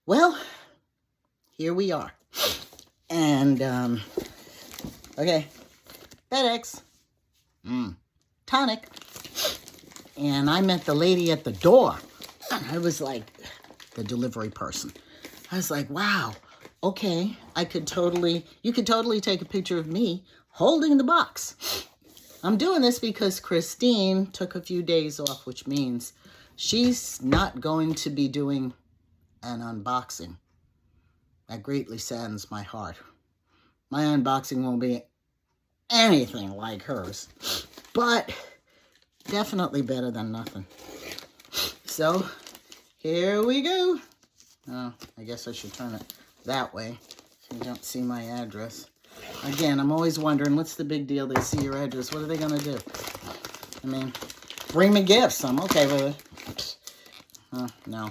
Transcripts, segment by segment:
Well, here we are. And, okay, FedEx, Tonic. And I met the lady at the door. And I was like, the delivery person. I was like, wow, okay, you could totally take a picture of me holding the box. I'm doing this because Christine took a few days off, which means she's not going to be doing an unboxing. That greatly saddens my heart. My unboxing won't be anything like hers, but definitely better than nothing. So here we go. Oh, I guess I should turn it that way so you don't see my address. Again, I'm always wondering, what's the big deal? They see your address. What are they going to do? I mean, bring me gifts. I'm okay with it. No.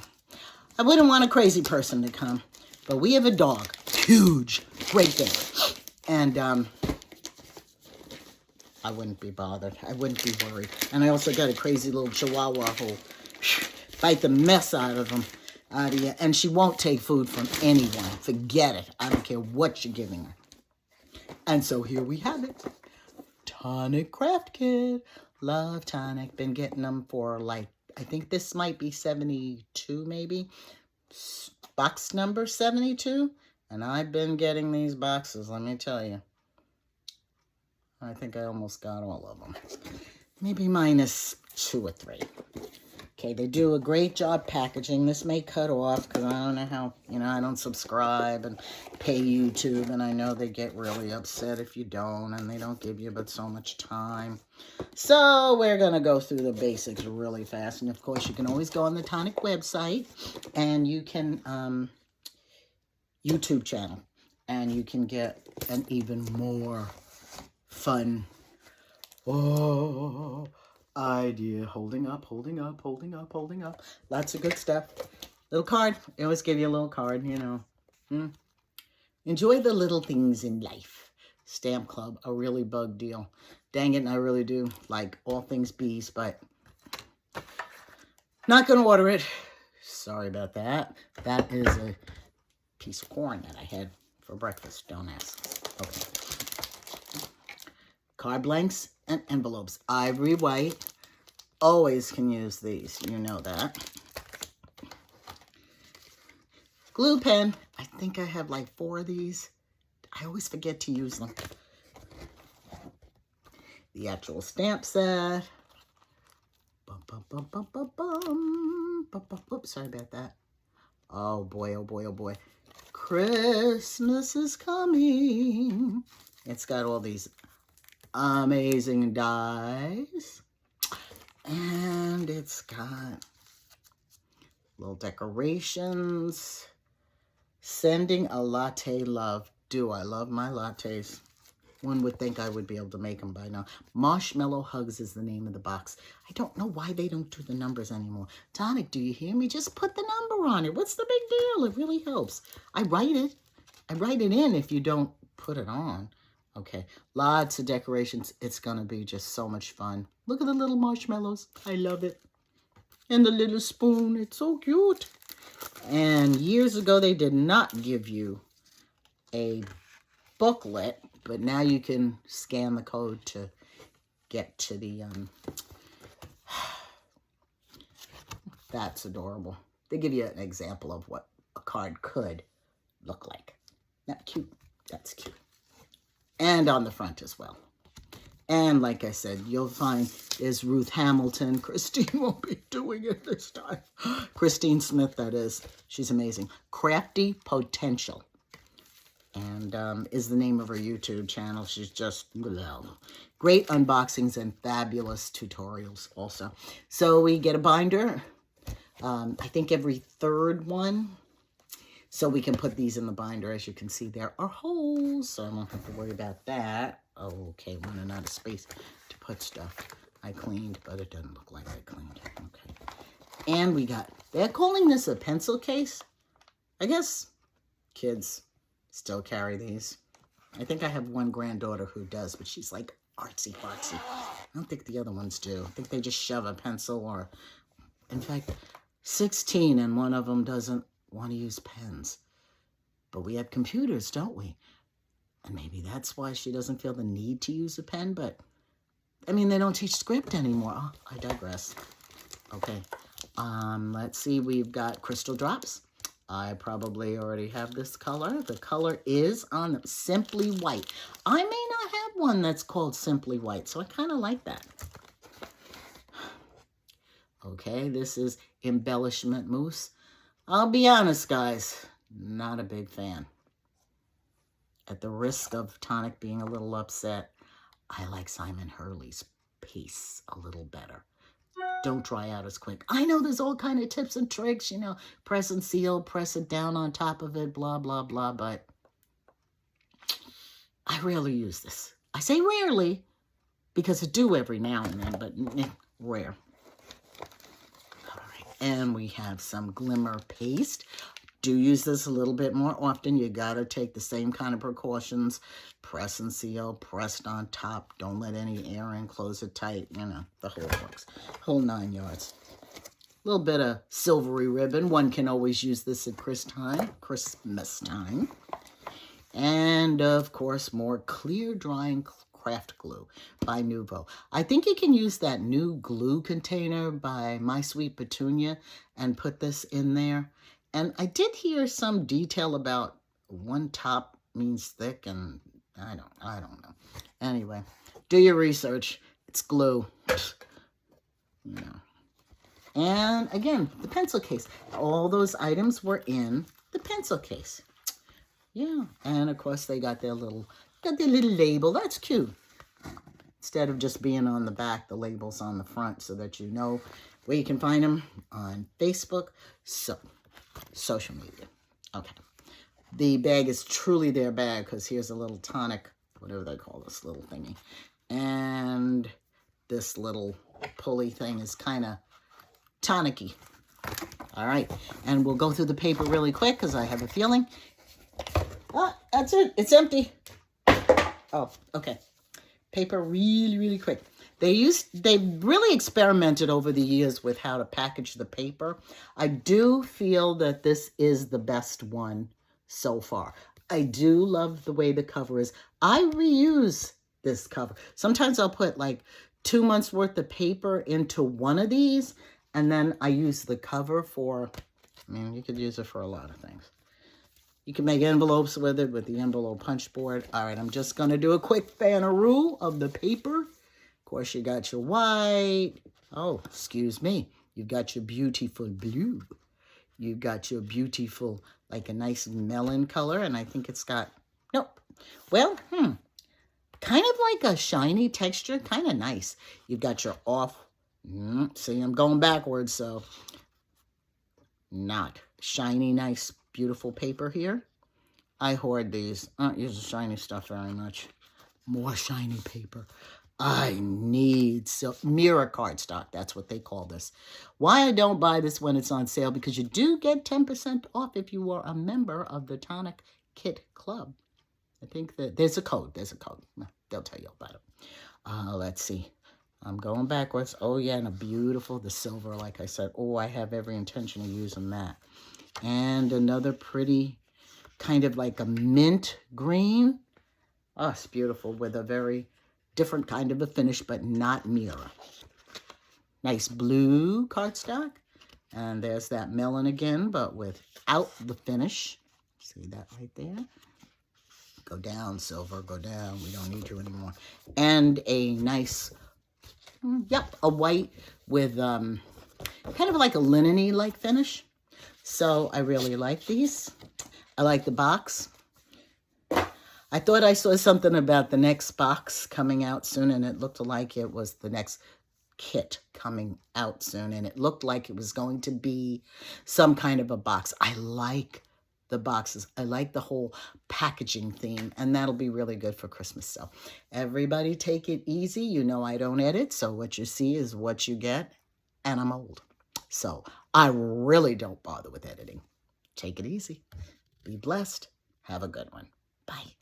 I wouldn't want a crazy person to come. But we have a dog. Huge. Great big. And I wouldn't be bothered. I wouldn't be worried. And I also got a crazy little chihuahua who'll bite the mess out of you. And she won't take food from anyone. Forget it. I don't care what you're giving her. And so here we have it. Tonic Craft Kit. Love Tonic. Been getting them for like, I think this might be 72 maybe. Box number 72. And I've been getting these boxes, let me tell you. I think I almost got all of them. Maybe minus 2 or 3. Okay, they do a great job packaging. This may cut off because I don't know how, I don't subscribe and pay YouTube. And I know they get really upset if you don't. And they don't give you but so much time. So we're going to go through the basics really fast. And of course, you can always go on the Tonic website. And you can, YouTube channel. And you can get an even more fun idea. Holding up. Lots of good stuff. Little card. They always give you a little card, Enjoy the little things in life. Stamp Club, a really bug deal. Dang it, I really do like all things bees, but not going to order it. Sorry about that. That is a piece of corn that I had for breakfast. Don't ask. Okay. Card blanks and envelopes. Ivory white. Always can use these. You know that. Glue pen. I think I have like 4 of these. I always forget to use them. The actual stamp set. Oops, sorry about that. Oh boy, oh boy, oh boy. Christmas is coming. It's got all these amazing dies. And it's got little decorations. Sending a latte love. Do I love my lattes? One would think I would be able to make them by now. Marshmallow Hugs is the name of the box. I don't know why they don't do the numbers anymore. Tonic, do you hear me? Just put the number on it. What's the big deal? It really helps. I write it. I write it in if you don't put it on. Okay, lots of decorations. It's going to be just so much fun. Look at the little marshmallows. I love it. And the little spoon. It's so cute. And years ago, they did not give you a booklet, but now you can scan the code to get to the, that's adorable. They give you an example of what a card could look like. Not cute. That's cute. And on the front as well. And like I said, you'll find there's Ruth Hamilton. Christine won't be doing it this time. Christine Smith, that is. She's amazing. CraftiPotential. And is the name of her YouTube channel. She's just great unboxings and fabulous tutorials also. So we get a binder. I think every 3rd one. So we can put these in the binder. As you can see, there are holes, so I won't have to worry about that. Okay, running out of space to put stuff. I cleaned, but it doesn't look like I cleaned. Okay. And we got, they're calling this a pencil case. I guess kids still carry these. I think I have one granddaughter who does, but she's like artsy fartsy. I don't think the other ones do. I think they just shove a pencil or, in fact, 16 and one of them doesn't want to use pens. But we have computers, don't we? And maybe that's why she doesn't feel the need to use a pen, but I mean, they don't teach script anymore. Oh, I digress. Okay. Let's see. We've got crystal drops. I probably already have this color. The color is on Simply White. I may not have one that's called Simply White, so I kind of like that. Okay, this is Embellishment Mousse. I'll be honest, guys, not a big fan. At the risk of Tonic being a little upset, I like Simon Hurley's paste a little better. Don't dry out as quick. I know there's all kind of tips and tricks, you know, press and seal, press it down on top of it, blah, blah, blah, but I rarely use this. I say rarely because I do every now and then, but rare. All right, and we have some glimmer paste. Do use this a little bit more often. You got to take the same kind of precautions. Press and seal, pressed on top. Don't let any air in, close it tight. You know, the whole works. Whole 9 yards. A little bit of silvery ribbon. One can always use this at Christmas time. And, of course, more clear drying craft glue by Nuvo. I think you can use that new glue container by My Sweet Petunia and put this in there. And I did hear some detail about one top means thick, and I don't know. Anyway, do your research. It's glue. You know. And again, the pencil case. All those items were in the pencil case. Yeah, and of course they got their little label. That's cute. Instead of just being on the back, the label's on the front so that you know where you can find them on Facebook. So, social media. Okay. The bag is truly their bag because here's a little Tonic, whatever they call this little thingy. And this little pulley thing is kind of tonic-y. All right. And we'll go through the paper really quick because I have a feeling. Oh, that's it. It's empty. Oh, okay. Paper really, really quick. They really experimented over the years with how to package the paper. I do feel that this is the best one so far. I do love the way the cover is. I reuse this cover. Sometimes I'll put like 2 months worth of paper into one of these, and then I use the cover for, I mean, you could use it for a lot of things. You can make envelopes with it with the envelope punch board. All right, I'm just going to do a quick Fanaroo of the paper. Of course, you got your white. Oh, excuse me. You've got your beautiful blue. You've got your beautiful, like a nice melon color. And I think it's got, nope. Well, kind of like a shiny texture. Kind of nice. You've got your off. See, I'm going backwards, so not shiny, nice, beautiful paper here. I hoard these. I don't use the shiny stuff very much. More shiny paper. I need mirror cardstock. That's what they call this. Why I don't buy this when it's on sale, because you do get 10% off if you are a member of the Tonic Kit Club. I think that there's a code. There's a code. They'll tell you about it. Let's see. I'm going backwards. Oh, yeah, and a beautiful, the silver, like I said. Oh, I have every intention of using that. And another pretty, kind of like a mint green. Oh, it's beautiful with a very different kind of a finish, but not mirror. Nice blue cardstock. And there's that melon again, but without the finish. See that right there? Go down, silver, go down. We don't need you anymore. And a nice, a white with kind of like a linen-y like finish. So I really like these. I like the box. I thought I saw something about the next box coming out soon, and it looked like it was the next kit coming out soon, and it looked like it was going to be some kind of a box. I like the boxes. I like the whole packaging theme, and that'll be really good for Christmas. So everybody take it easy. You know I don't edit, so what you see is what you get, and I'm old. So I really don't bother with editing. Take it easy. Be blessed. Have a good one. Bye.